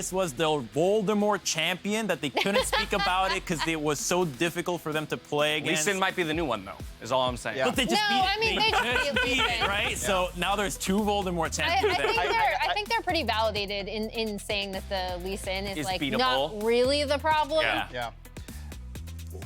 this was the Voldemort champion that they couldn't speak about it because it was so difficult for them to play against. Lee Sin might be the new one, though, is all I'm saying. Yeah. But they just beat it. I mean, they just beat it, right? Yeah. So now there's 2 Voldemort champions. I think they're pretty validated in saying that the Lee Sin is like beatable. Not really the problem. Yeah.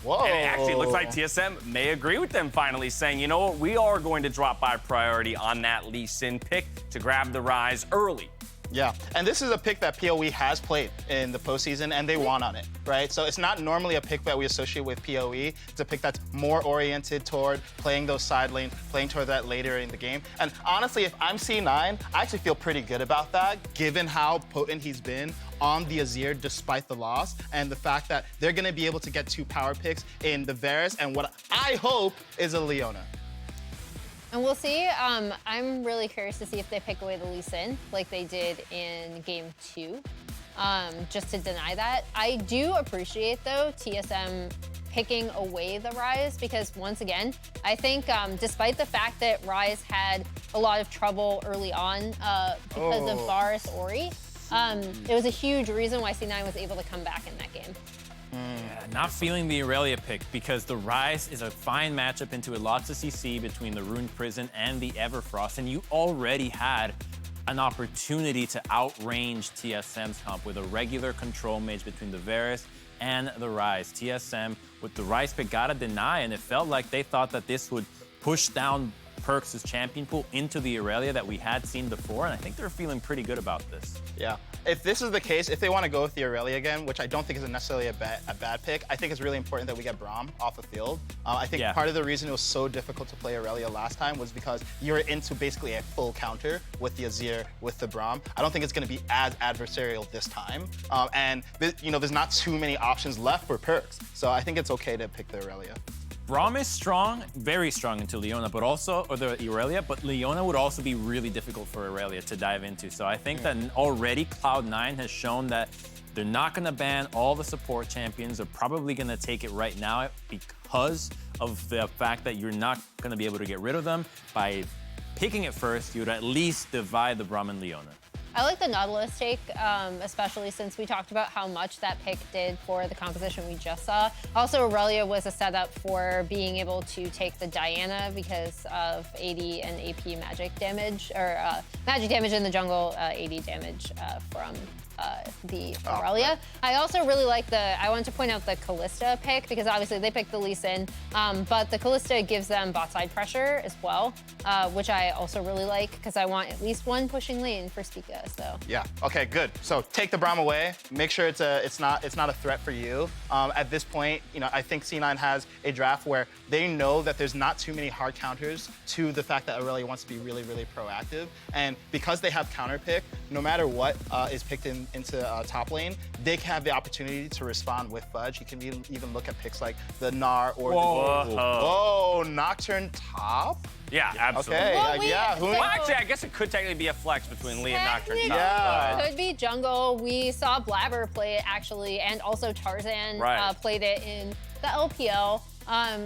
Whoa. And it actually looks like TSM may agree with them finally, saying, you know what, we are going to drop by priority on that Lee Sin pick to grab the Ryze early. Yeah, and this is a pick that PoE has played in the postseason, and they won on it, right? So it's not normally a pick that we associate with PoE. It's a pick that's more oriented toward playing those side lanes, playing toward that later in the game. And honestly, if I'm C9, I actually feel pretty good about that, given how potent he's been on the Azir despite the loss, and the fact that they're going to be able to get 2 power picks in the Varus, and what I hope is a Leona. And we'll see. I'm really curious to see if they pick away the Lee Sin like they did in game 2, just to deny that. I do appreciate, though, TSM picking away the Ryze because, once again, I think despite the fact that Ryze had a lot of trouble early on because of Varus Ori, it was a huge reason why C9 was able to come back in that game. Yeah, not feeling the Irelia pick because the Ryze is a fine matchup into lots of CC between the Ruined Prison and the Everfrost, and you already had an opportunity to outrange TSM's comp with a regular control mage between the Varus and the Ryze. TSM, with the Ryze pick, got a deny, and it felt like they thought that this would push down Perkz' champion pool into the Irelia that we had seen before, and I think they're feeling pretty good about this. Yeah. If this is the case, if they want to go with the Irelia again, which I don't think is necessarily a bad pick, I think it's really important that we get Braum off the field. I think part of the reason it was so difficult to play Irelia last time was because you were into basically a full counter with the Azir, with the Braum. I don't think it's going to be as adversarial this time. And there's not too many options left for Perkz. So I think it's okay to pick the Irelia. Braum is strong, very strong into Leona, but also, or the Irelia, but Leona would also be really difficult for Irelia to dive into. So I think that already Cloud9 has shown that they're not going to ban all the support champions. They're probably going to take it right now because of the fact that you're not going to be able to get rid of them. By picking it first, you would at least divide the Braum and Leona. I like the Nautilus take, especially since we talked about how much that pick did for the composition we just saw. Also, Irelia was a setup for being able to take the Diana because of AD and AP magic damage, or magic damage in the jungle, AD damage from the Irelia. I also really like I wanted to point out the Kalista pick because obviously they picked the Lee Sin, but the Kalista gives them bot side pressure as well, which I also really like because I want at least one pushing lane for Spica. So yeah, okay, good. So take the Braum away. Make sure it's not a threat for you. At this point, I think C9 has a draft where they know that there's not too many hard counters to the fact that Irelia wants to be really, really proactive, and because they have counter pick, no matter what is picked into top lane, they can have the opportunity to respond with Fudge. You can even look at picks like the Gnar or the Nocturne top. Yeah, absolutely. Okay, well, actually, I guess it could technically be a flex between Lee and Nocturne. Yeah, could be jungle. We saw Blaber play it actually, and also Tarzan played it in the LPL.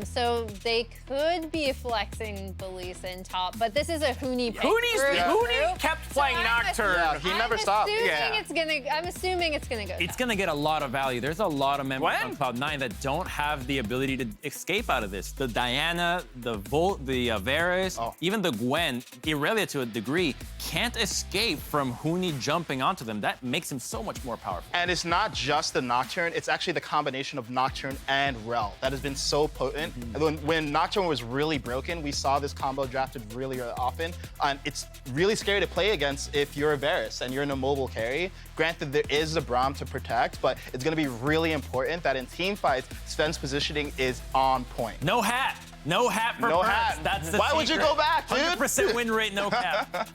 So they could be flexing the Lee Sin top, but this is a Huni pick. Huni kept playing Nocturne. Yeah, he never stopped. I'm assuming it's gonna go. It's gonna get a lot of value. There's a lot of members on Cloud9 that don't have the ability to escape out of this. The Diana, the Varus, even the Gwen, Irelia to a degree, can't escape from Huni jumping onto them. That makes him so much more powerful. And it's not just the Nocturne, it's actually the combination of Nocturne and Rell that has been so potent. When Nocturne was really broken, we saw this combo drafted really often. And it's really scary to play against if you're a Varus and you're in a mobile carry. Granted, there is a Braum to protect, but it's going to be really important that in team fights, Zven's positioning is on point. No hat. No hat for Perkz. That's the Why would you go back, dude? 100% win rate, no cap.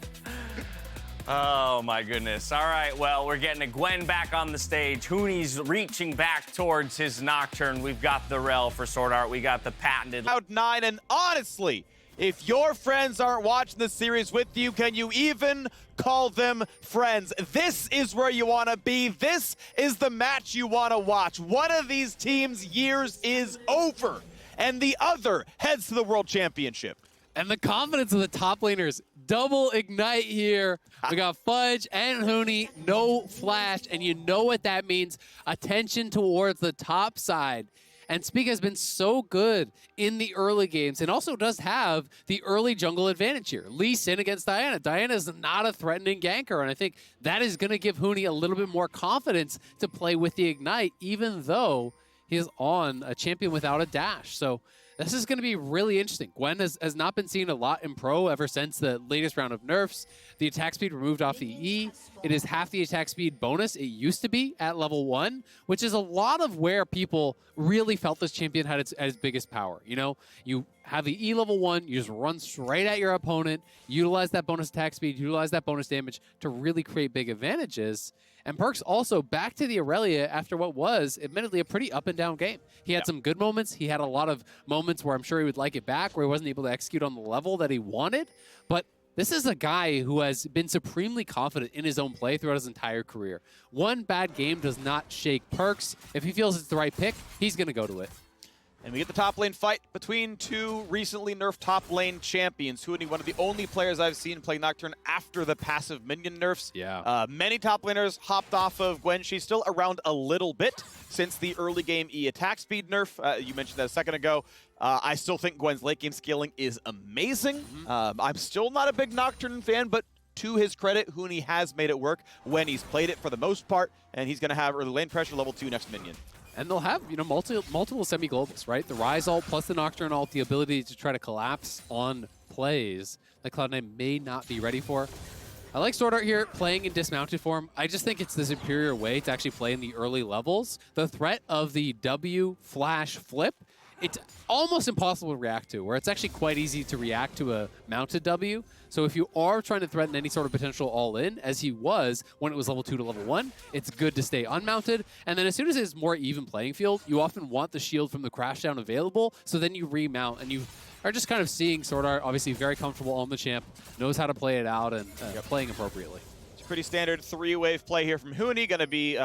Oh, my goodness. All right, well, we're getting a Gwen back on the stage. Huni's reaching back towards his Nocturne. We've got the Rell for SwordArt. We got the patented... Cloud9, and honestly, if your friends aren't watching the series with you, can you even call them friends? This is where you want to be. This is the match you want to watch. One of these teams' years is over, and the other heads to the World Championship. And the confidence of the top laners double ignite here. We got Fudge and Huni, no flash, and you know what that means. Attention towards the top side. And Spica has been so good in the early games and also does have the early jungle advantage here. Lee Sin against Diana. Diana is not a threatening ganker, and I think that is going to give Huni a little bit more confidence to play with the ignite, even though he is on a champion without a dash. So this is going to be really interesting. Gwen has not been seen a lot in pro ever since the latest round of nerfs. The attack speed removed off the E. It is half the attack speed bonus it used to be at level 1, which is a lot of where people really felt this champion had its biggest power. You know, you have the E level 1, you just run straight at your opponent, utilize that bonus attack speed, utilize that bonus damage to really create big advantages. And Perkz also back to the Irelia after what was, admittedly, a pretty up and down game. He had some good moments. He had a lot of moments where I'm sure he would like it back, where he wasn't able to execute on the level that he wanted. But this is a guy who has been supremely confident in his own play throughout his entire career. One bad game does not shake Perkz. If he feels it's the right pick, he's going to go to it. And we get the top lane fight between two recently nerfed top lane champions. Huni, one of the only players I've seen play Nocturne after the passive minion nerfs. Yeah. Many top laners hopped off of Gwen. She's still around a little bit since the early game E attack speed nerf. You mentioned that a second ago. I still think Gwen's late game scaling is amazing. I'm still not a big Nocturne fan, but to his credit, Huni has made it work when he's played it for the most part, and he's going to have early lane pressure level 2 next minion. And they'll have, you know, multiple semi-globals, right? The Ryze ult plus the Nocturne ult, the ability to try to collapse on plays that Cloud9 may not be ready for. I like SwordArt here playing in dismounted form. I just think it's the superior way to actually play in the early levels. The threat of the W flash flip, it's almost impossible to react to, where it's actually quite easy to react to a mounted W. So if you are trying to threaten any sort of potential all-in, as he was when it was level 2 to level 1, it's good to stay unmounted. And then as soon as it's more even playing field, you often want the shield from the crashdown available, so then you remount, and you are just kind of seeing SwordArt, obviously very comfortable on the champ, knows how to play it out, and playing appropriately. It's a pretty standard 3-wave play here from Huni. Going to be...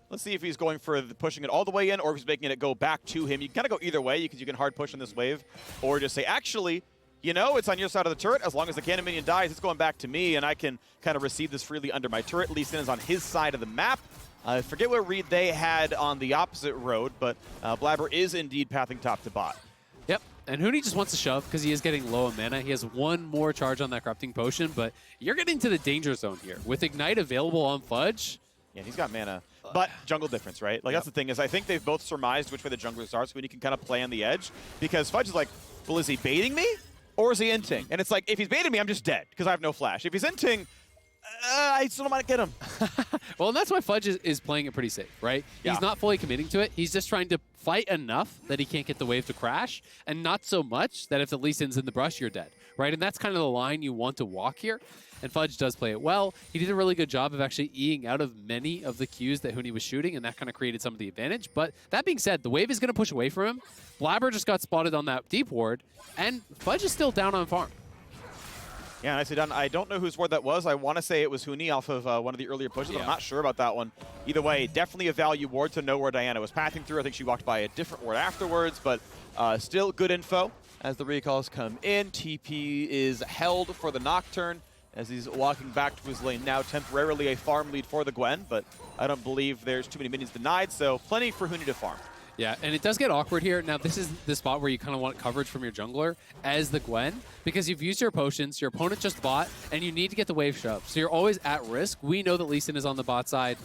let's see if he's going for pushing it all the way in or if he's making it go back to him. You can kind of go either way because you can hard push on this wave or just say, actually, you know, it's on your side of the turret. As long as the cannon minion dies, it's going back to me, and I can kind of receive this freely under my turret. Lee Sin is on his side of the map. I forget what read they had on the opposite road, but Blaber is indeed pathing top to bot. Yep, and Huni just wants to shove because he is getting low on mana. He has one more charge on that Corrupting Potion, but you're getting to the danger zone here. With Ignite available on Fudge. Yeah, he's got mana. But jungle difference, right? Like, that's the thing, is I think they've both surmised which way the junglers are, so Huni can kind of play on the edge. Because Fudge is like, well, is he baiting me? Or is he inting? And it's like, if he's baiting me, I'm just dead, because I have no flash. If he's inting, I still might get him. Well, and that's why Fudge is playing it pretty safe, right? Yeah. He's not fully committing to it. He's just trying to fight enough that he can't get the wave to crash, and not so much that if the Lee Sin's in the brush, you're dead, right? And that's kind of the line you want to walk here. And Fudge does play it well. He did a really good job of actually Eing out of many of the Qs that Huni was shooting, and that kind of created some of the advantage. But that being said, the wave is going to push away from him. Blaber just got spotted on that deep ward, and Fudge is still down on farm. Yeah, nicely done. I don't know whose ward that was. I want to say it was Huni off of one of the earlier pushes. Yeah. I'm not sure about that one. Either way, definitely a value ward to know where Diana was pathing through. I think she walked by a different ward afterwards, but still good info as the recalls come in. TP is held for the Nocturne as he's walking back to his lane now. Temporarily a farm lead for the Gwen, but I don't believe there's too many minions denied, so plenty for Huni to farm. Yeah, and it does get awkward here. Now, this is the spot where you kind of want coverage from your jungler as the Gwen, because you've used your potions, your opponent just bot, and you need to get the wave shoved. So you're always at risk. We know that Lee Sin is on the bot side.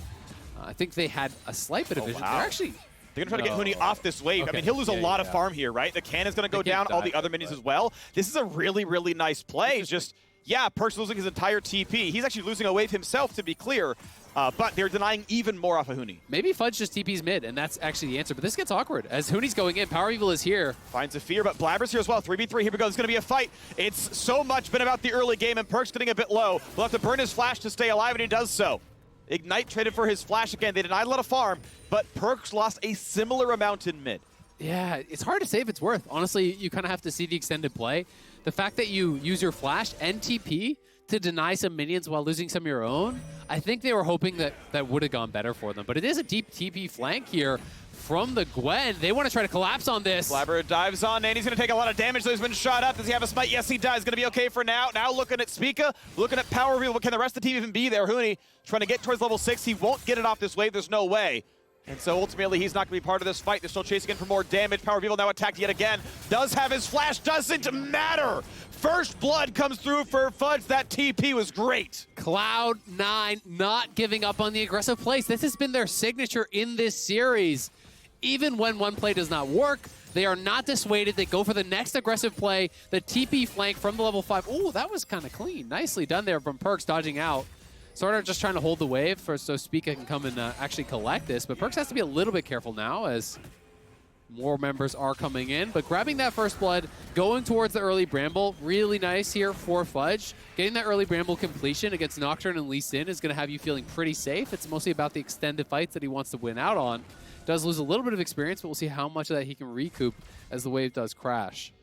I think they had a slight bit of vision. Wow. They're actually... They're going to try to get Huni off this wave. Okay. I mean, he'll lose a lot of farm here, right? The cannon's going to go down, all the other minions as well. This is a really, really nice play. Just, yeah, Perkz losing his entire TP. He's actually losing a wave himself, to be clear. But they're denying even more off of Huni. Maybe Fudge just TP's mid, and that's actually the answer. But this gets awkward as Huni's going in. PowerOfEvil is here. Finds a fear, but Blaber's here as well. 3v3, here we go. It's going to be a fight. It's so much been about the early game, and Perkz getting a bit low. Will have to burn his flash to stay alive, and he does so. Ignite traded for his flash again. They denied a lot of farm, but Perkz lost a similar amount in mid. Yeah, it's hard to say if it's worth. Honestly, you kind of have to see the extended play. The fact that you use your flash and TP to deny some minions while losing some of your own, I think they were hoping that that would have gone better for them. But it is a deep TP flank here from the Gwen. They want to try to collapse on this. Blaber dives on, and he's going to take a lot of damage, so he's been shot up. Does he have a smite? Yes, he does. Going to be okay for now. Now looking at Spica, looking at PowerOfEvil. Can the rest of the team even be there? Huni trying to get towards level 6. He won't get it off this wave. There's no way. And so ultimately, he's not going to be part of this fight. They're still chasing in for more damage. PowerOfEvil now attacked yet again. Does have his flash. Doesn't matter. First blood comes through for Fudge. That TP was great. Cloud9 not giving up on the aggressive plays. This has been their signature in this series. Even when one play does not work, they are not dissuaded. They go for the next aggressive play. The TP flank from the level 5. Ooh, that was kind of clean. Nicely done there from Perkz, dodging out. SwordArt just trying to hold the wave so Spica can come and actually collect this. But Perkz has to be a little bit careful now as more members are coming in. But grabbing that first blood, going towards the early Bramble, really nice here for Fudge. Getting that early Bramble completion against Nocturne and Lee Sin is going to have you feeling pretty safe. It's mostly about the extended fights that he wants to win out on. Does lose a little bit of experience, but we'll see how much of that he can recoup as the wave does crash.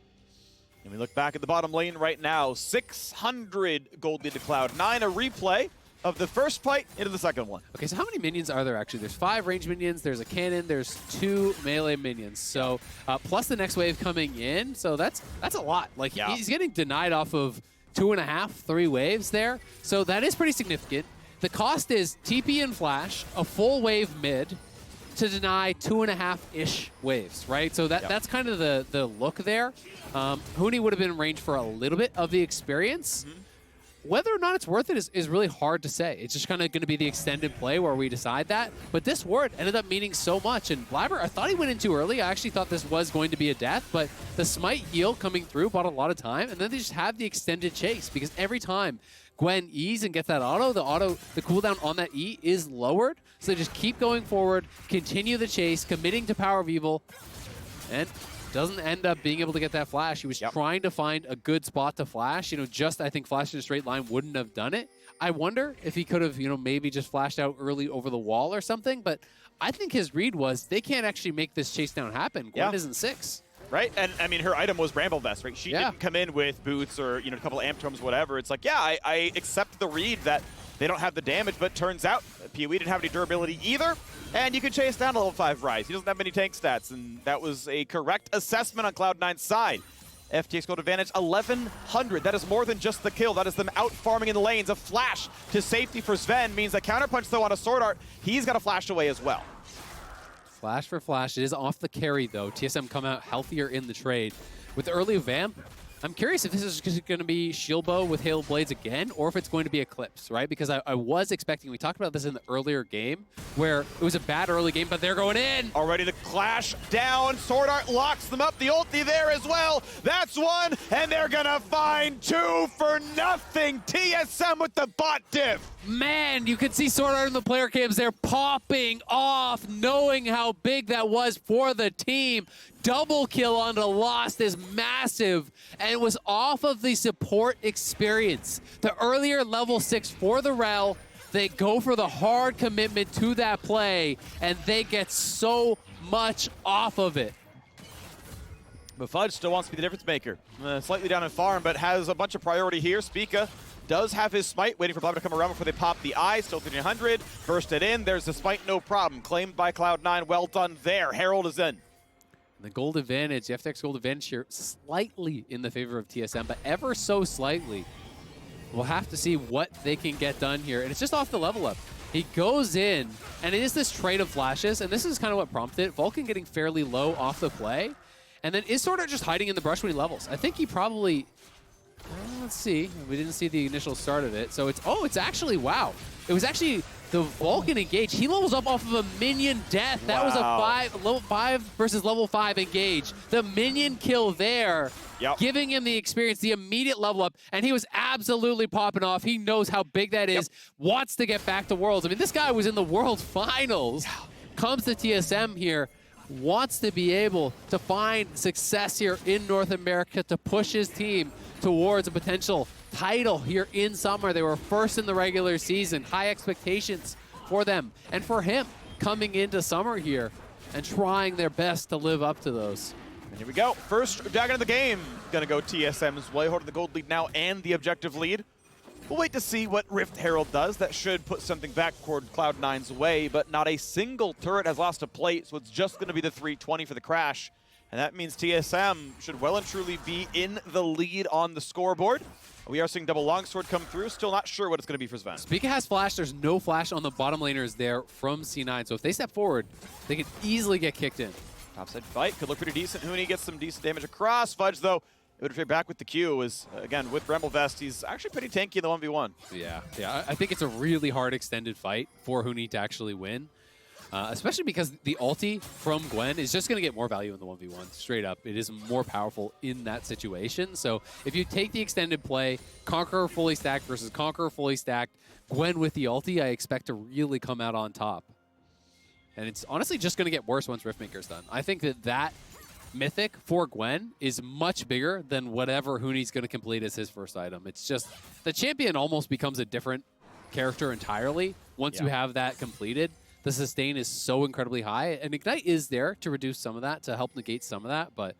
And we look back at the bottom lane right now. 600 gold lead to Cloud9. A replay of the first fight into the second one. Okay, so how many minions are there actually? There's 5 range minions, there's a cannon, there's 2 melee minions. So plus the next wave coming in, so that's a lot. Like he's getting denied off of 2.5, 3 waves there. So that is pretty significant. The cost is TP and flash, a full wave mid, to deny 2.5-ish waves, right? So that's kind of the look there. Huni would have been in range for a little bit of the experience. Whether or not it's worth it is really hard to say. It's just kind of going to be the extended play where we decide that. But this ward ended up meaning so much. And Blaber, I thought he went in too early. I actually thought this was going to be a death. But the smite heal coming through bought a lot of time. And then they just have the extended chase. Because every time Gwen E's and gets that the cooldown on that E is lowered. So they just keep going forward, continue the chase, committing to PowerOfEvil. And doesn't end up being able to get that flash. He was trying to find a good spot to flash. I think flash in a straight line wouldn't have done it. I wonder if he could have, maybe just flashed out early over the wall or something. But I think his read was they can't actually make this chase down happen. Gwen isn't 6. Right, and I mean, her item was Bramble Vest, right? She didn't come in with boots or, a couple of amp tomes, whatever. It's like, I accept the read that they don't have the damage, but turns out PoE didn't have any durability either. And you can chase down a level 5 Ryze. He doesn't have many tank stats, and that was a correct assessment on Cloud9's side. FTX gold advantage, 1,100. That is more than just the kill. That is them out-farming in the lanes. A flash to safety for Zven means a counterpunch, though, on a SwordArt. He's got a flash away as well. Flash for flash. It is off the carry, though. TSM come out healthier in the trade. With the early Vamp, I'm curious if this is going to be Shield Bow with Hail Blades again, or if it's going to be Eclipse, right? Because I was expecting, we talked about this in the earlier game, where it was a bad early game, but they're going in. Already the clash down. SwordArt locks them up. The ulti there as well. That's one, and they're going to find 2 for nothing. TSM with the bot diff. Man, you can see SwordArt in the player cams. They're popping off, knowing how big that was for the team. Double kill onto Lost is massive, and it was off of the support experience. The earlier level 6 for the Rell, they go for the hard commitment to that play, and they get so much off of it. But Fudge still wants to be the difference maker. Slightly down in farm, but has a bunch of priority here. Spica does have his smite, waiting for Blaber to come around before they pop the eye. Still 300, burst it in. There's the smite, no problem. Claimed by Cloud9, well done there. Herald is in. The gold advantage, the FTX gold advantage here, slightly in the favor of TSM, but ever so slightly. We'll have to see what they can get done here. And it's just off the level up. He goes in, and it is this trade of flashes, and this is kind of what prompted it. Vulcan getting fairly low off the play, and then is sort of just hiding in the brush when he levels. I think he probably, let's see. We didn't see the initial start of it. So it's actually, wow. It was actually the Vulcan engage. He levels up off of a minion death. That was a level 5 versus level 5 engage. The minion kill there, giving him the experience, the immediate level up, and he was absolutely popping off. He knows how big that is, wants to get back to Worlds. I mean, this guy was in the World Finals, comes to TSM here, wants to be able to find success here in North America to push his team towards a potential title here in summer. They were first in the regular season. High expectations for them and for him coming into summer here and trying their best to live up to those. And here we go. First dragon of the game. Gonna go TSM's way, holding the gold lead now and the objective lead. We'll wait to see what Rift Herald does. That should put something back toward Cloud9's way, but not a single turret has lost a plate, so it's just going to be the 320 for the crash. And that means TSM should well and truly be in the lead on the scoreboard. We are seeing double longsword come through. Still not sure what it's going to be for Zven. Spica has flash. There's no flash on the bottom laners there from C9. So if they step forward, they can easily get kicked in. Topside fight could look pretty decent. Huni gets some decent damage across. Fudge, though, it would trade back with the Q. Is again, with Bramble Vest, he's actually pretty tanky in the 1v1. Yeah. I think it's a really hard extended fight for Huni to actually win. Especially because the ulti from Gwen is just going to get more value in the 1v1, straight up. It is more powerful in that situation. So if you take the extended play, Conqueror fully stacked versus Conqueror fully stacked, Gwen with the ulti, I expect to really come out on top. And it's honestly just going to get worse once Riftmaker's done. I think that mythic for Gwen is much bigger than whatever Huni's going to complete as his first item. It's just, the champion almost becomes a different character entirely once you have that completed. The sustain is so incredibly high, and Ignite is there to reduce some of that, to help negate some of that, but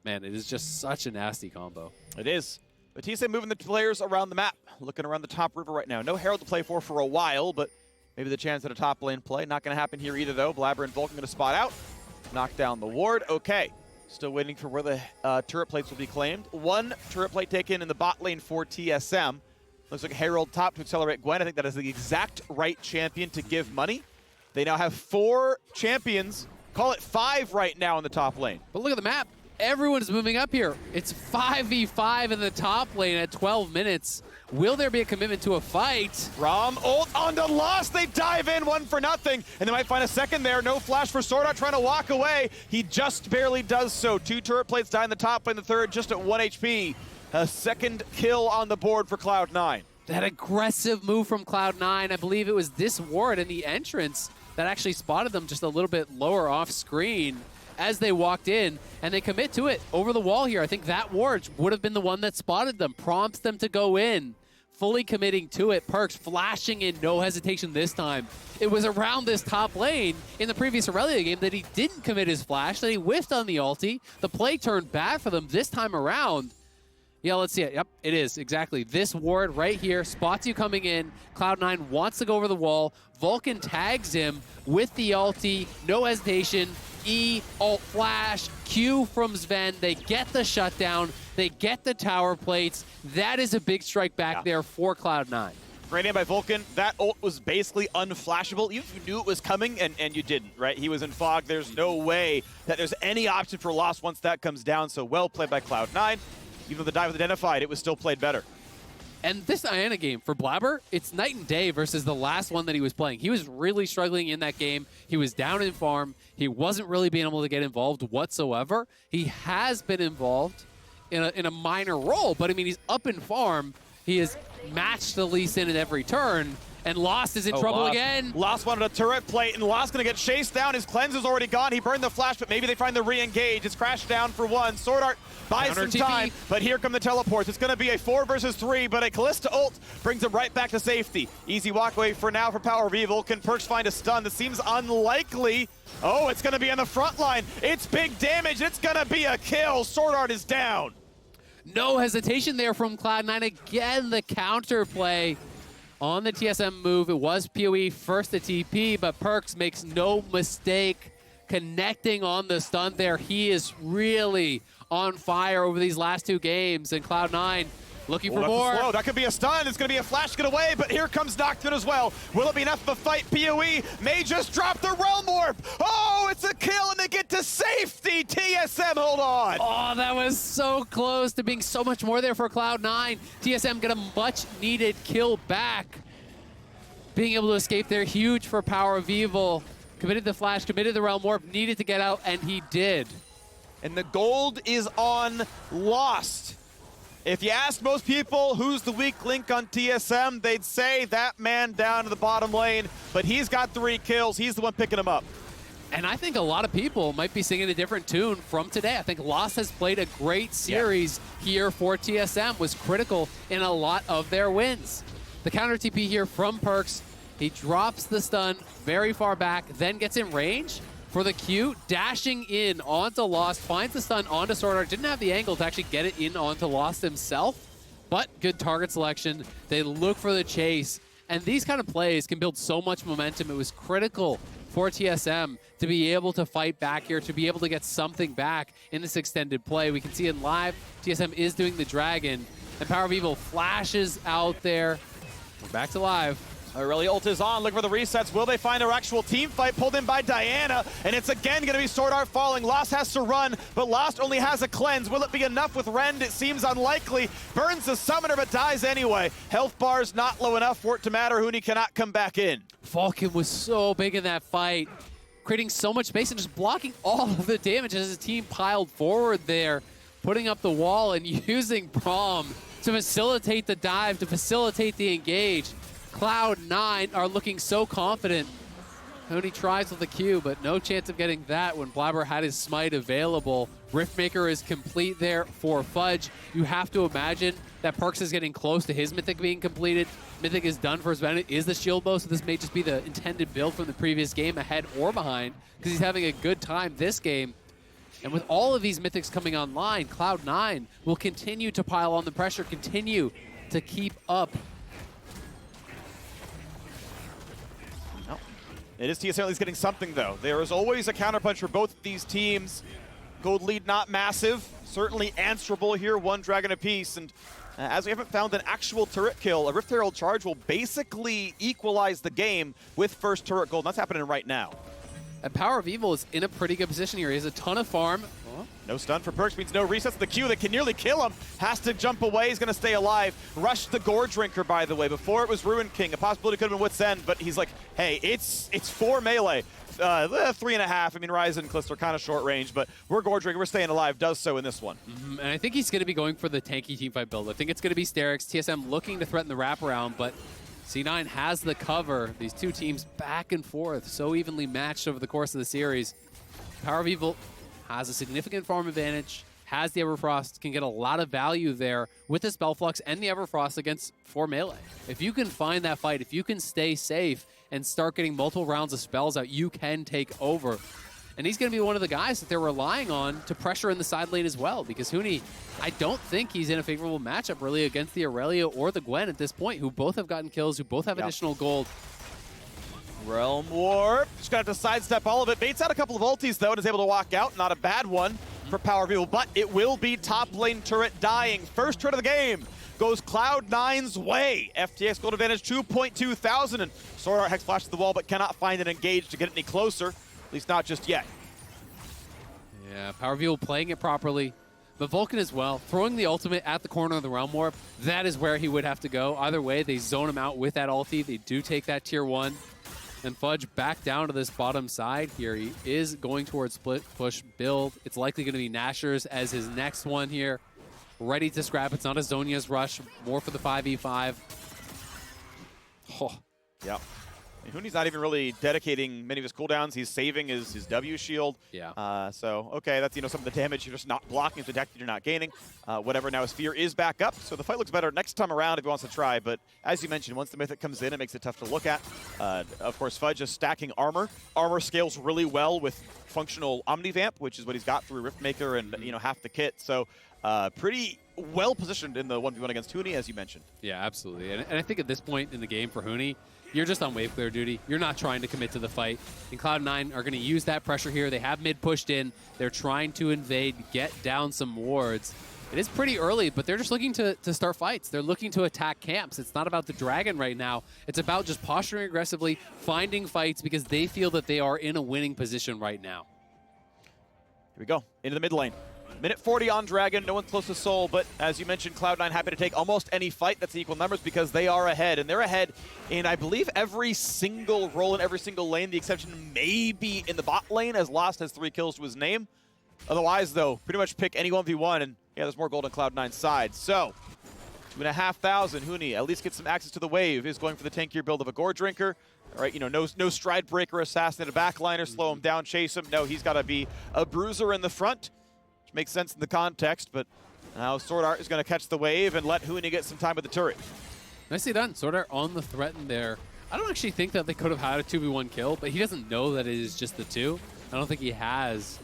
man, it is just such a nasty combo. It is. But TSM moving the players around the map, looking around the top river right now. No Herald to play for a while, but maybe the chance at a top lane play. Not going to happen here either, though. Blaber and Vulcan going to spot out, knock down the ward. Okay, still waiting for where the turret plates will be claimed. One turret plate taken in the bot lane for TSM. Looks like Herald top to accelerate Gwen. I think that is the exact right champion to give money. They now have 4 champions, call it 5 right now in the top lane. But look at the map. Everyone is moving up here. It's 5v5 in the top lane at 12 minutes. Will there be a commitment to a fight? Braum ult onto Lost. They dive in 1 for nothing, and they might find a second there. No flash for SwordArt trying to walk away. He just barely does so. 2 turret plates die in the top lane, the third just at 1 HP. A second kill on the board for Cloud9. That aggressive move from Cloud9. I believe it was this ward in the entrance that actually spotted them just a little bit lower off screen as they walked in, and they commit to it over the wall here. I think that ward would have been the one that spotted them, prompts them to go in, fully committing to it. Perkz flashing in, no hesitation this time. It was around this top lane in the previous Irelia game that he didn't commit his flash, that he whiffed on the ulti. The play turned bad for them this time around. Yeah, let's see it. Yep, it is. Exactly. This ward right here spots you coming in. Cloud9 wants to go over the wall. Vulcan tags him with the ulti. No hesitation. E, ult flash, Q from Zven. They get the shutdown. They get the tower plates. That is a big strike back there for Cloud9. Great aim by Vulcan. That ult was basically unflashable. Even if you knew it was coming and you didn't, right? He was in fog. There's no way that there's any option for loss once that comes down. So well played by Cloud9. Even though the dive was identified, it was still played better. And this Diana game for Blaber, it's night and day versus the last one that he was playing. He was really struggling in that game. He was down in farm. He wasn't really being able to get involved whatsoever. He has been involved in a minor role, but I mean, he's up in farm. He has matched the Lee Sin at every turn. And Lost is in trouble again. Lost wanted a turret plate, and Lost gonna get chased down. His cleanse is already gone. He burned the flash, but maybe they find the re-engage. It's crashed down for 1. SwordArt buys some time, but here come the teleports. It's gonna be a 4 versus 3, but a Kalista ult brings him right back to safety. Easy walk away for now for PowerOfEvil. Can Perkz find a stun? That seems unlikely. Oh, it's gonna be on the front line. It's big damage. It's gonna be a kill. SwordArt is down. No hesitation there from Cloud9. Again, the counterplay on the TSM move. It was PoE first to TP, but Perkz makes no mistake connecting on the stun there. He is really on fire over these last 2 games, and Cloud9 looking for more. Slow. That could be a stun. It's going to be a flash get away, but here comes Nocturne as well. Will it be enough of a fight? PoE may just drop the Rell morph. Oh, it's a kill, and they get to safety. TSM, hold on. Oh, that was so close to being so much more there for Cloud9. TSM get a much-needed kill back. Being able to escape there, huge for PowerOfEvil. Committed the flash, committed the Rell morph, needed to get out, and he did. And the gold is on Lost. If you ask most people who's the weak link on TSM, they'd say that man down to the bottom lane, but he's got 3 kills. He's the one picking them up. And I think a lot of people might be singing a different tune from today. I think Lost has played a great series here for TSM, was critical in a lot of their wins. The counter TP here from Perkz. He drops the stun very far back, then gets in range for the Q, dashing in onto Lost, finds the stun onto SwordArt. Didn't have the angle to actually get it in onto Lost himself, but good target selection. They look for the chase, and these kind of plays can build so much momentum. It was critical for TSM to be able to fight back here, to be able to get something back in this extended play. We can see in live, TSM is doing the dragon, and PowerOfEvil flashes out there. We're back to live. Irelia ult is on, looking for the resets. Will they find an actual team fight? Pulled in by Diana, and it's again going to be SwordArt falling. Lost has to run, but Lost only has a cleanse. Will it be enough with Rend? It seems unlikely. Burns the summoner, but dies anyway. Health bar's not low enough for it to matter. Huni cannot come back in. Vulcan was so big in that fight, creating so much space and just blocking all of the damage as his team piled forward there, putting up the wall and using Braum to facilitate the dive, to facilitate the engage. Cloud9 are looking so confident. Huni tries with the Q, but no chance of getting that when Blaber had his smite available. Riftmaker is complete there for Fudge. You have to imagine that Perkz is getting close to his Mythic being completed. Mythic is done for Zven. It is the shield bow, so this may just be the intended build from the previous game, ahead or behind, because he's having a good time this game. And with all of these Mythics coming online, Cloud9 will continue to pile on the pressure, continue to keep up. It is TSM at least getting something, though. There is always a counterpunch for both of these teams. Gold lead not massive, certainly answerable here, one dragon apiece. And as we haven't found an actual turret kill, a Rift Herald charge will basically equalize the game with first turret gold. And that's happening right now. And PowerOfEvil is in a pretty good position here. He has a ton of farm. No stun for Perkz means no resets. The Q that can nearly kill him has to jump away. He's going to stay alive. Rushed the Gore Drinker, by the way. Before it was Ruin King. A possibility could have been Wit's End, but he's like, hey, it's 4 melee. 3.5. I mean, Ryze and Kalista are kind of short range, but we're Gore Drinker. We're staying alive. Does so in this one. And I think he's going to be going for the tanky teamfight build. I think it's going to be Sterix. TSM looking to threaten the wraparound, but C9 has the cover. These two teams back and forth, so evenly matched over the course of the series. PowerOfEvil has a significant farm advantage, has the Everfrost, can get a lot of value there with the Spellflux and the Everfrost against 4 melee. If you can find that fight, if you can stay safe and start getting multiple rounds of spells out, you can take over. And he's going to be one of the guys that they're relying on to pressure in the side lane as well, because Huni, I don't think he's in a favorable matchup really against the Irelia or the Gwen at this point, who both have gotten kills, who both have additional gold. Realm Warp, just got to sidestep all of it. Baits out a couple of ultis, though, and is able to walk out. Not a bad one for PowerOfEvil, but it will be top lane turret dying. First turret of the game goes Cloud9's way. FTX gold advantage 2.2 thousand, and SwordArt Hex flashes the wall, but cannot find an engage to get it any closer. At least not just yet. Yeah, PowerOfEvil playing it properly. But Vulcan as well, throwing the ultimate at the corner of the Realm Warp, that is where he would have to go. Either way, they zone him out with that ulti. They do take that tier 1. And Fudge back down to this bottom side here. He is going towards split push build. It's likely going to be Nashor's as his next one here. Ready to scrap. It's not a Zhonya's rush, more for the 5v5. Oh, yeah. Huni's not even really dedicating many of his cooldowns. He's saving his W shield. Yeah. So, okay, that's, some of the damage. You're just not blocking, it's detected, you're not gaining. Whatever, now his fear is back up. So the fight looks better next time around if he wants to try. But as you mentioned, once the Mythic comes in, it makes it tough to look at. Of course, Fudge is stacking armor. Armor scales really well with functional Omnivamp, which is what he's got through Riftmaker and, half the kit. So pretty well positioned in the 1v1 against Huni, as you mentioned. Yeah, absolutely. And I think at this point in the game for Huni, you're just on wave clear duty. You're not trying to commit to the fight. And Cloud9 are going to use that pressure here. They have mid pushed in. They're trying to invade, get down some wards. It is pretty early, but they're just looking to start fights. They're looking to attack camps. It's not about the dragon right now. It's about just posturing aggressively, finding fights because they feel that they are in a winning position right now. Here we go, into the mid lane. Minute 40 on Dragon, no one's close to Soul, but as you mentioned, Cloud9 happy to take almost any fight that's equal numbers because they are ahead, and they're ahead in, I believe, every single role in every single lane. The exception may be in the bot lane, as Lost has 3 kills to his name. Otherwise, though, pretty much pick any 1v1, and yeah, there's more gold on Cloud9's side. So, 2,500, Huni at least gets some access to the wave, is going for the tankier build of a Gore Drinker. All right, no stride breaker, assassinate a backliner, slow him down, chase him. No, he's got to be a bruiser in the front. Which makes sense in the context, but now SwordArt is going to catch the wave and let Huni get some time with the turret. Nicely done. SwordArt on the threaten there. I don't actually think that they could have had a 2v1 kill, but he doesn't know that it is just the 2. I don't think he has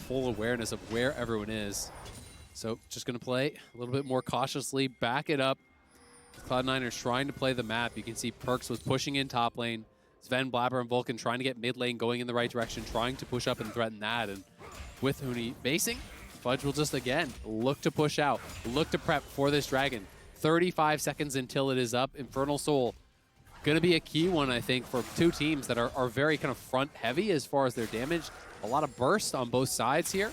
full awareness of where everyone is. So just going to play a little bit more cautiously, back it up. Cloud9 are trying to play the map. You can see Perkz was pushing in top lane. Zven, Blaber, and Vulcan trying to get mid lane, going in the right direction, trying to push up and threaten that. And with Huni basing, Fudge will just, again, look to push out, look to prep for this dragon. 35 seconds until it is up. Infernal Soul, going to be a key one, I think, for two teams that are very kind of front heavy as far as their damage. A lot of burst on both sides here.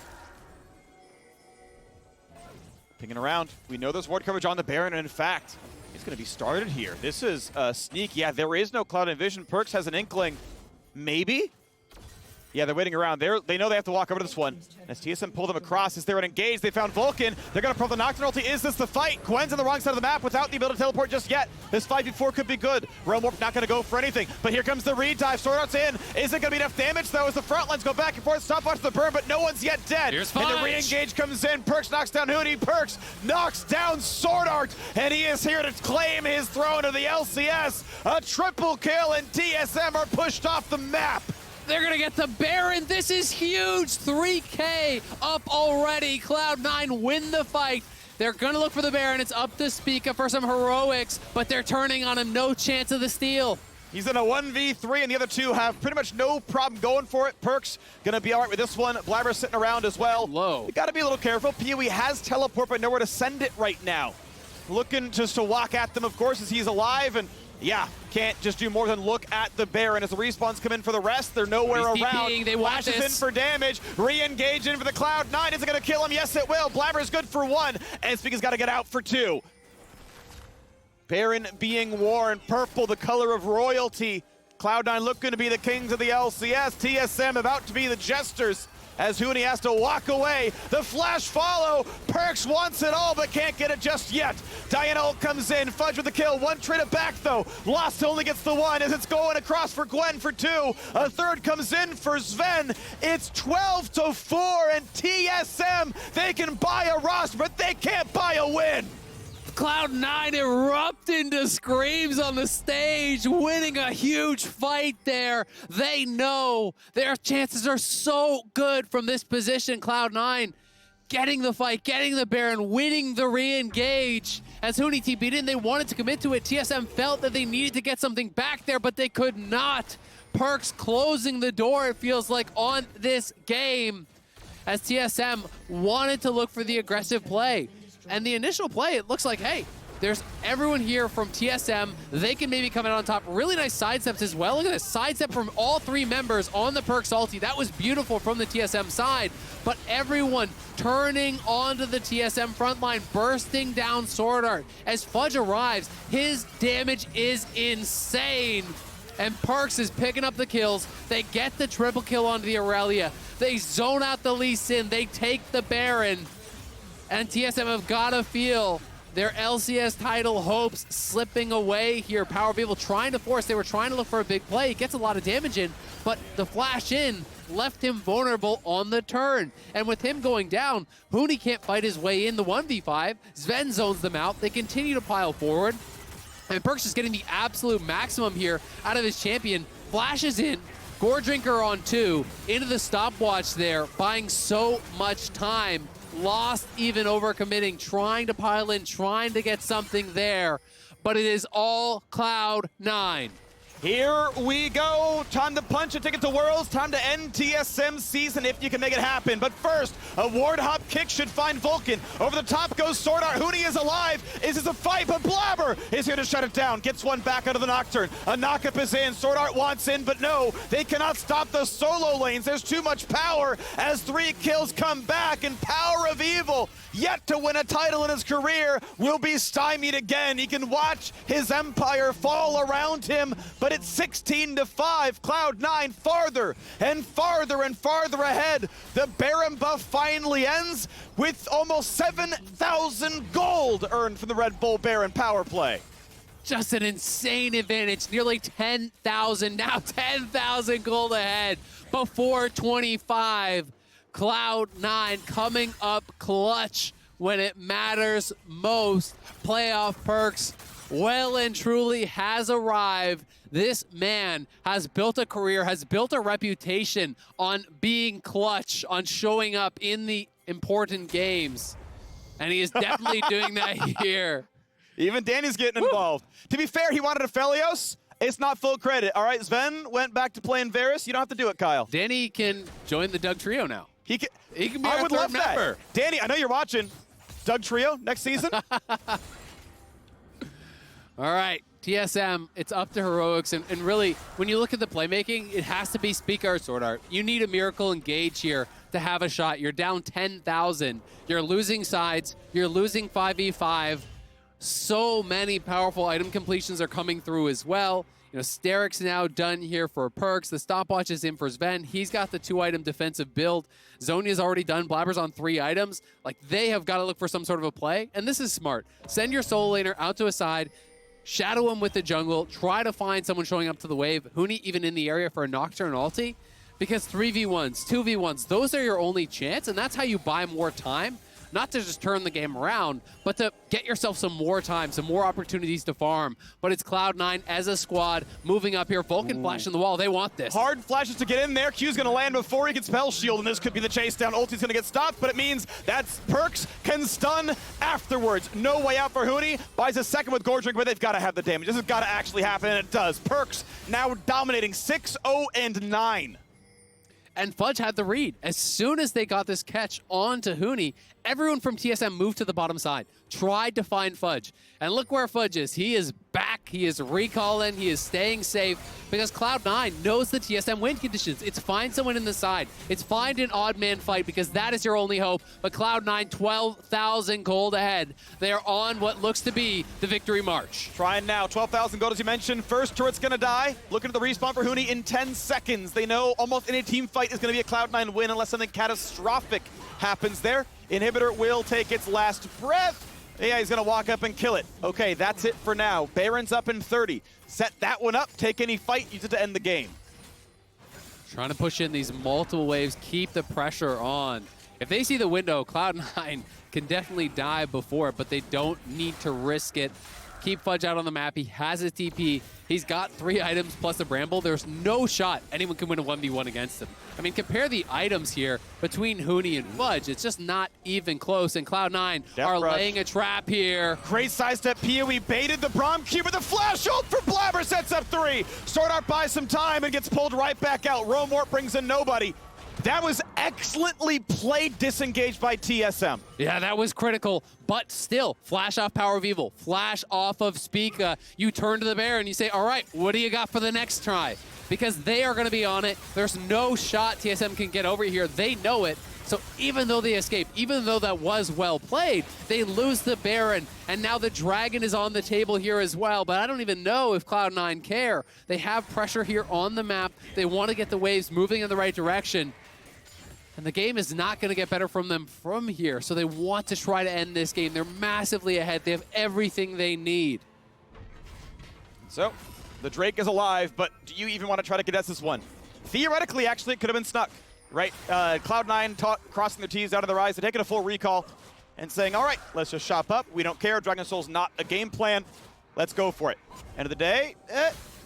Pinging around. We know there's ward coverage on the Baron, and in fact, it's going to be started here. This is a sneak. Yeah, there is no Cloud9 vision. Perkz has an inkling. Maybe? Yeah, they're waiting around. They know they have to walk over to this one. As TSM pull them across, is there an engage? They found Vulcan. They're going to pull the Nocturne ulti. Is this the fight? Gwen's on the wrong side of the map without the ability to teleport just yet. This 5v4 could be good. Rell not going to go for anything. But here comes the re-dive. SwordArt's in. Is it going to be enough damage, though, as the front lines go back and forth? Stopwatch the burn, but no one's yet dead. Here's and Fudge. the re-engage comes in. Perkz knocks down Huni. Perkz knocks down SwordArt. And he is here to claim his throne of the LCS. A triple kill, and TSM are pushed off the map. They're going to get the Baron. This is huge. 3K up already. Cloud9 win the fight. They're going to look for the Baron. It's up to Spica for some heroics, but they're turning on him. No chance of the steal. He's in a 1v3, and the other two have pretty much no problem going for it. Perkz going to be all right with this one. Blaber sitting around as well. Low. You got to be a little careful. PoE has teleport, but nowhere to send it right now. Looking just to walk at them, of course, as he's alive, and yeah, can't just do more than look at the Baron. As the respawns come in for the rest, they're nowhere around. They want Flashes this. in for damage, re-engage in for the Cloud9. Is it going to kill him? Yes, it will. Blaber is good for one, and Spica's got to get out for two. Baron being worn purple, the color of royalty. Cloud9 looking to be the kings of the LCS. TSM about to be the jesters, as Huni has to walk away. The flash follow. Perkz wants it all, but can't get it just yet. Diana ult comes in. Fudge with the kill. One trade it back, though. Lost only gets the one as it's going across for Gwen for two. A third comes in for Zven. It's 12-4, and TSM, they can buy a roster, but they can't buy a win. Cloud9 erupt into screams on the stage, winning a huge fight there. They know their chances are so good from this position. Cloud9 getting the fight, getting the Baron, winning the re-engage. As Huni TP'd in, they wanted to commit to it. TSM felt that they needed to get something back there, but they could not. Perkz closing the door, it feels like, on this game, as TSM wanted to look for the aggressive play. And the initial play, it looks like, hey, there's everyone here from TSM. They can maybe come out on top. Really nice sidesteps as well. Look at this sidestep from all three members on the Perkz ulti. That was beautiful from the TSM side. But everyone turning onto the TSM front line, bursting down SwordArt. As Fudge arrives, his damage is insane. And Perkz is picking up the kills. They get the triple kill onto the Irelia. They zone out the Lee Sin. They take the Baron. And TSM have got to feel their LCS title hopes slipping away here. PowerOfEvil trying to force. They were trying to look for a big play. He gets a lot of damage in, but the flash in left him vulnerable on the turn. And with him going down, Huni can't fight his way in the 1v5. Zven zones them out. They continue to pile forward. And Perkz is getting the absolute maximum here out of his champion. Flashes in. Gore Drinker on 2. Into the stopwatch there, buying so much time. Lost even overcommitting, trying to pile in, trying to get something there. But it is all Cloud9. Here we go. Time to punch a ticket to Worlds. Time to end TSM season if you can make it happen. But first, a ward hop kick should find Vulcan. Over the top goes SwordArt. Huni is alive. This is a fight, but Blaber is here to shut it down. Gets one back out of the Nocturne. A knockup is in. SwordArt wants in, but no. They cannot stop the solo lanes. There's too much power as 3 kills come back. And PowerOfEvil, yet to win a title in his career, will be stymied again. He can watch his empire fall around him, but it's 16-5. Cloud9 farther and farther and farther ahead. The Baron buff finally ends with almost 7,000 gold earned from the Red Bull Baron power play. Just an insane advantage. Nearly 10,000, now 10,000 gold ahead before 25. Cloud9 coming up clutch when it matters most. Playoff Perkz well and truly has arrived. This man has built a career, has built a reputation on being clutch, on showing up in the important games. And he is definitely doing that here. Even Danny's getting involved. To be fair, he wanted a Felios. It's not full credit. All right, Zven went back to playing Varus. You don't have to do it, Kyle. Danny can join the Doug Trio now. He can be I our would third love member. that. Danny, I know you're watching. Doug Trio next season. All right, TSM, it's up to heroics. And really, when you look at the playmaking, it has to be Spica or SwordArt. You need a miracle engage here to have a shot. You're down 10,000. You're losing sides. You're losing 5v5. So many powerful item completions are coming through as well. You know, Sterik's now done here for Perkz. The stopwatch is in for Zven. He's got the 2-item defensive build. Zhonya's already done. Blaber's on 3 items. Like, they have got to look for some sort of a play. And this is smart. Send your solo laner out to a side. Shadow him with the jungle. Try to find someone showing up to the wave. Huni even in the area for a Nocturne ulti. Because 3v1s, 2v1s, those are your only chance. And that's how you buy more time. Not to just turn the game around, but to get yourself some more time, some more opportunities to farm. But it's Cloud9 as a squad moving up here. Vulcan flashing the wall. They want this. Hard flashes to get in there. Q's going to land before he can spell shield, and this could be the chase down. Ulti's going to get stopped, but it means that Perkz can stun afterwards. No way out for Huni. Buys a second with Gordring, but they've got to have the damage. This has got to actually happen, and it does. Perkz now dominating 6-0-9. And Fudge had the read. As soon as they got this catch onto Huni, everyone from TSM moved to the bottom side, tried to find Fudge. And look where Fudge is. He is back. He is recalling. He is staying safe because Cloud9 knows the TSM win conditions. It's find someone in the side. It's find an odd man fight because that is your only hope. But Cloud9, 12,000 gold ahead. They are on what looks to be the victory march. Trying now, 12,000 gold as you mentioned. First turret's gonna die. Looking at the respawn for Huni in 10 seconds. They know almost any team fight is gonna be a Cloud9 win unless something catastrophic happens there. Inhibitor will take its last breath. Yeah, he's gonna walk up and kill it. Okay, that's it for now. Baron's up in 30. Set that one up, take any fight, use it to end the game. Trying to push in these multiple waves, keep the pressure on. If they see the window, Cloud9 can definitely die before it, but they don't need to risk it. Keep Fudge out on the map. He has his TP. He's got 3 items plus a Bramble. There's no shot anyone can win a 1v1 against him. I mean, compare the items here between Huni and Fudge. It's just not even close, and Cloud9 are laying a trap here. Great sidestep PoE baited the Braum Cube with a flash ult for Blaber, sets up 3. SwordArt buys some time and gets pulled right back out. Romort brings in nobody. That was excellently played, disengaged by TSM. Yeah, that was critical, but still, flash off PowerOfEvil, flash off of Spica. You turn to the bear and you say, all right, what do you got for the next try? Because they are going to be on it. There's no shot TSM can get over here. They know it. So even though they escape, even though that was well played, they lose the Baron, and now the Dragon is on the table here as well. But I don't even know if Cloud9 care. They have pressure here on the map. They want to get the waves moving in the right direction. And the game is not going to get better from them from here. So they want to try to end this game. They're massively ahead. They have everything they need. So the Drake is alive, but do you even want to try to contest this one? Theoretically, actually, it could have been snuck, right? Cloud9 crossing their T's out of the Ryze, they're taking a full recall and saying, all right, let's just shop up. We don't care. Dragon Soul's not a game plan. Let's go for it. End of the day,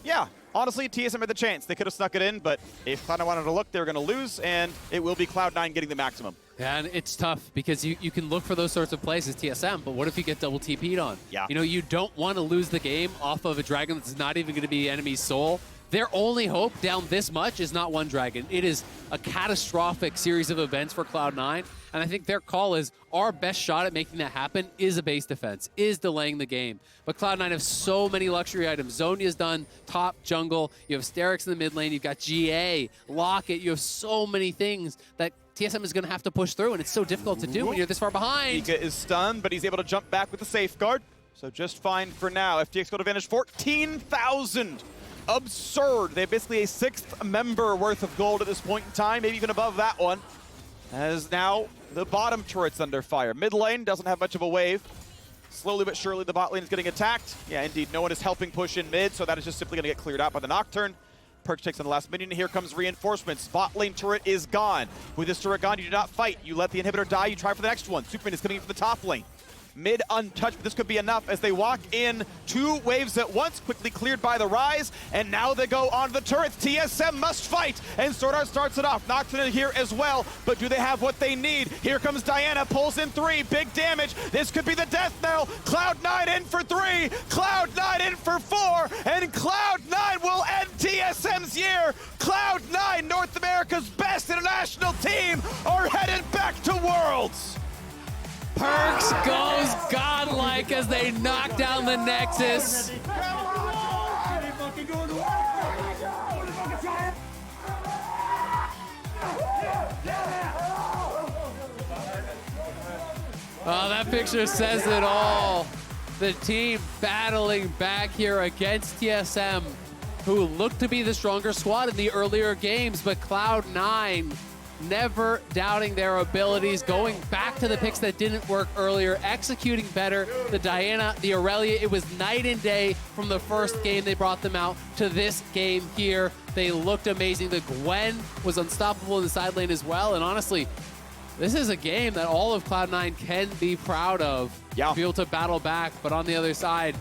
yeah. Honestly, TSM had the chance. They could have snuck it in, but if Cloud9 wanted to look, they were going to lose, and it will be Cloud9 getting the maximum. Yeah, and it's tough because you can look for those sorts of plays as TSM, but what if you get double TP'd on? Yeah. You know, you don't want to lose the game off of a Dragon that's not even going to be enemy's soul. Their only hope down this much is not one Dragon. It is a catastrophic series of events for Cloud9, and I think their call is our best shot at making that happen is a base defense, is delaying the game. But Cloud9 have so many luxury items. Zhonya's done top jungle. You have Sterik's in the mid lane. You've got GA, Locket. You have so many things that TSM is going to have to push through, and it's so difficult to do when you're this far behind. Spica is stunned, but he's able to jump back with the safeguard. So just fine for now. FTX gold advantage, 14,000. Absurd. They have basically a 6th member worth of gold at this point in time, maybe even above that one. As now the bottom turret's under fire. Mid lane doesn't have much of a wave. Slowly but surely the bot lane is getting attacked. Yeah, indeed, no one is helping push in mid, so that is just simply going to get cleared out by the Nocturne. Perkz takes on the last minion, and here comes reinforcements. Bot lane turret is gone. With this turret gone, you do not fight. You let the inhibitor die, you try for the next one. Superman is coming in from the top lane. Mid untouched, but this could be enough as they walk in 2 waves at once, quickly cleared by the Ryze, and now they go on the turret. TSM must fight, and SwordArt starts it off. Nocturne here as well, but do they have what they need? Here comes Diana, pulls in 3, big damage. This could be the death knell. Cloud9 in for 3, Cloud9 in for 4, and Cloud9 will end TSM's year. Cloud9, North America's best international team, are headed back to Worlds. Perkz goes godlike as they knock down the Nexus. Oh, that picture says it all. The team battling back here against TSM, who looked to be the stronger squad in the earlier games, but Cloud9 never doubting their abilities, going back to the picks that didn't work earlier, executing better. The Diana, the Irelia, it was night and day from the first game they brought them out to this game here. They looked amazing. The Gwen was unstoppable in the side lane as well, and honestly, this is a game that all of Cloud9 can be proud of. Yeah. Be able to battle back, but on the other side,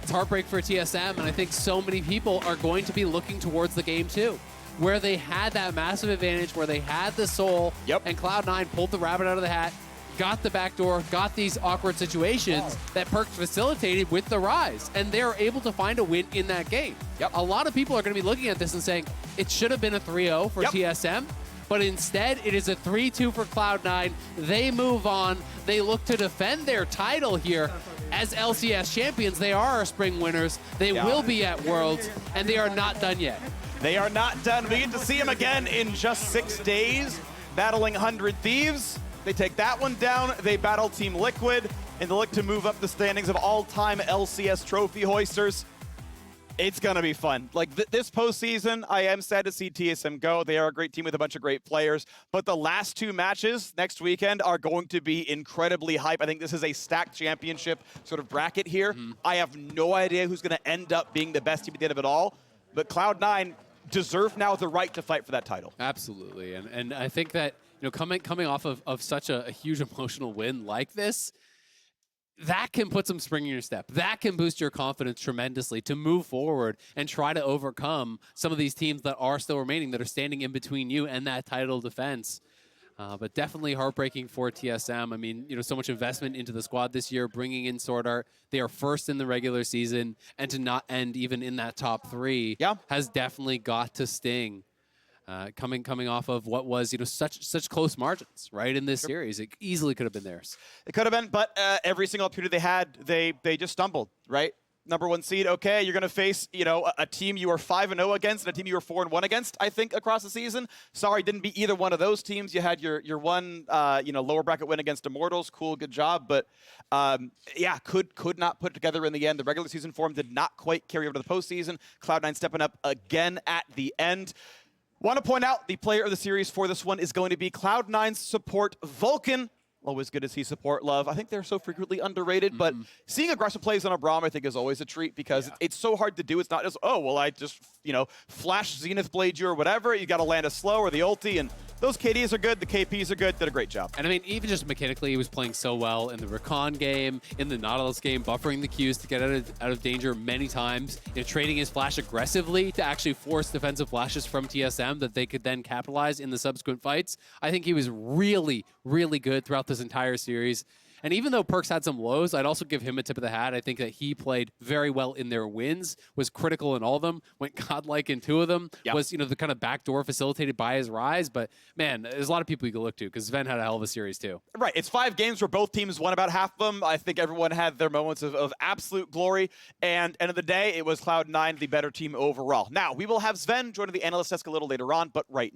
it's heartbreak for TSM, and I think so many people are going to be looking towards the game too, where they had that massive advantage, where they had the soul, and Cloud9 pulled the rabbit out of the hat, got the backdoor, got these awkward situations that Perkz facilitated with the Ryze, and they're able to find a win in that game. A lot of people are going to be looking at this and saying, it should have been a 3-0 for TSM, but instead it is a 3-2 for Cloud9. They move on. They look to defend their title here as LCS champions. They are our spring winners. They will be at Worlds, and they are not done yet. They are not done. We get to see them again in just 6 days, battling 100 Thieves. They take that one down. They battle Team Liquid, and they look to move up the standings of all-time LCS trophy hoisters. It's going to be fun. Like, this postseason, I am sad to see TSM go. They are a great team with a bunch of great players. But the last 2 matches next weekend are going to be incredibly hype. I think this is a stacked championship sort of bracket here. I have no idea who's going to end up being the best team at the end of it all. But Cloud9 deserve now the right to fight for that title. Absolutely. And I think that, you know, coming off of such a huge emotional win like this, that can put some spring in your step. That can boost your confidence tremendously to move forward and try to overcome some of these teams that are still remaining, that are standing in between you and that title defense. But definitely heartbreaking for TSM. I mean, you know, so much investment into the squad this year, bringing in SwordArt. They are first in the regular season, and to not end even in that top 3 has definitely got to sting. Coming off of what was, you know, such close margins, right, in this series. It easily could have been theirs. It could have been, but every single opportunity they had, they just stumbled, right? #1 seed, okay, you're going to face, you know, a team you were 5-0 against and a team you were 4-1 against, I think, across the season. Sorry, didn't beat either one of those teams. You had your one, you know, lower bracket win against Immortals. Cool, good job. But, yeah, could not put it together in the end. The regular season form did not quite carry over to the postseason. Cloud9 stepping up again at the end. Want to point out the player of the series for this one is going to be Cloud9's support, Vulcan. Always good to see support love. I think they're so frequently underrated, but seeing aggressive plays on a Braum, I think, is always a treat because it's so hard to do. It's not just, oh, well, I just, you know, flash Zenith Blade you or whatever. You got to land a slow or the ulti, and those KDs are good. The KPs are good. Did a great job. And I mean, even just mechanically, he was playing so well in the Recon game, in the Nautilus game, buffering the Qs to get out of danger many times, you know, trading his flash aggressively to actually force defensive flashes from TSM that they could then capitalize in the subsequent fights. I think he was really, really good throughout this entire series. And even though Perkz had some lows, I'd also give him a tip of the hat. I think that he played very well in their wins, was critical in all of them, went godlike in 2 of them, was, you know, the kind of backdoor facilitated by his Ryze. But, man, there's a lot of people you could look to because Zven had a hell of a series, too. Right. It's 5 games where both teams won about half of them. I think everyone had their moments of absolute glory. And end of the day, it was Cloud9 the better team overall. Now, we will have Zven joining the analyst desk a little later on, but right